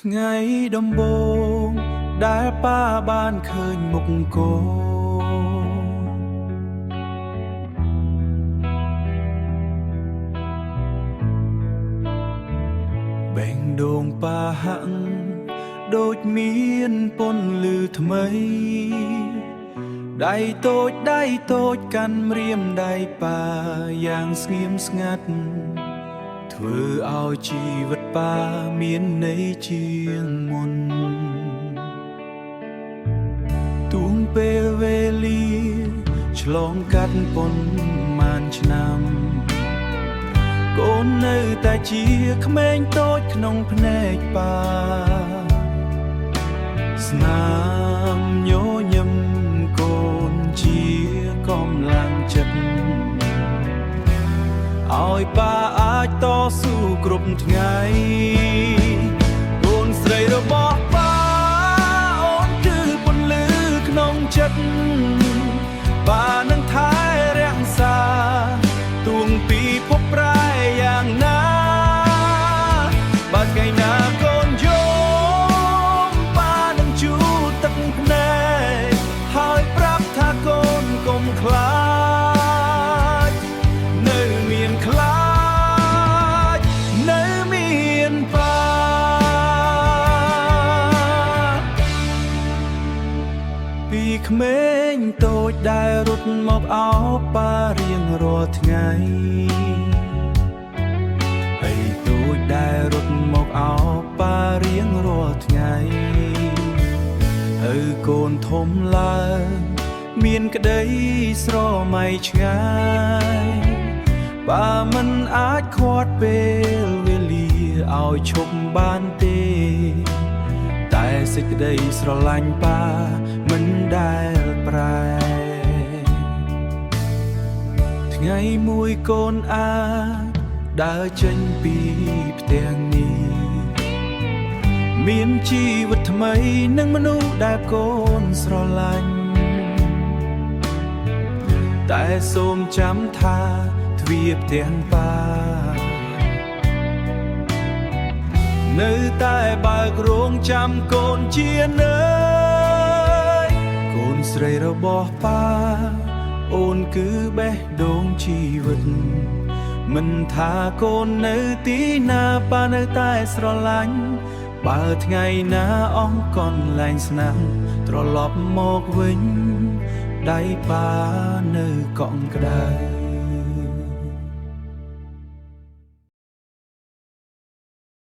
ថ្ងៃដំបូងដែលប៉ាបានឃើញមុខកូនបេងដូងប៉ាហាក់ដូចមានពន្លឺថ្មីដៃតូចកាន់ម្រាមដៃប៉ាយ៉ាងស្ងៀមស្ងាត់ធ្វើឲ្យជីវិតប៉ាមានន័យជាងមុនទូងពេលវេលាឆ្លងកាត់ប៉ុន្មានឆ្នាំកូននៅតែជាក្មេងតូចក្នុងភ្នែកប៉ាស្នាមញញឹមកូនជាកម្លាំងចិត្តឲ្យប៉ាអាចតស៊ូគ្រប់ថ្ងៃកូនស្រីរបស់ប៉ាអូនគឺពន្លឺក្នុងចិត្តប៉ានឹងថែរក្សាទួងពីភពប្រែយ៉ាងណាបើថ្ងៃណាកូនយំប៉ានឹងជូតទឹកភ្នែកហើយប្រាប់ថាកូនកុំខ្លាចនៅមានខ្លាចនៅមានប៉ាពីក្មេងតូចដែលរត់មកអោបប៉ារៀងរាល់ថ្ងៃហើយតូចដែលរត់មកអោបប៉ារៀងរាល់ថ្ងៃហើយកូនធំឡើងមានក្តីស្រមៃឆ្ងាយប៉ាមិនអាចខាត់ពេលវេលាឲ្យឈប់បានទេតែសេចក្តីស្រឡាញ់ប៉ាមិនដែលប្រែថ្ងៃមួយកូនអាចដើរចេញពីផ្ទះនេះមានជីវិតថ្មីនឹងមនុស្សដែលកូនស្រឡាញ់តែសូមចាំថាទ្វារផ្ទះប៉ានៅតែបើករងចាំកូនជានៅកូនស្រីរបស់ប៉ាអូនគឺបេះដូងជីវិតមិនថាកូននៅទីណាប៉ានៅតែស្រឡាញ់បើថ្ងៃណាអងកនលែងស្នាំត្រឡប់មកវិញដៃប៉ានៅកក់ក្ដៅ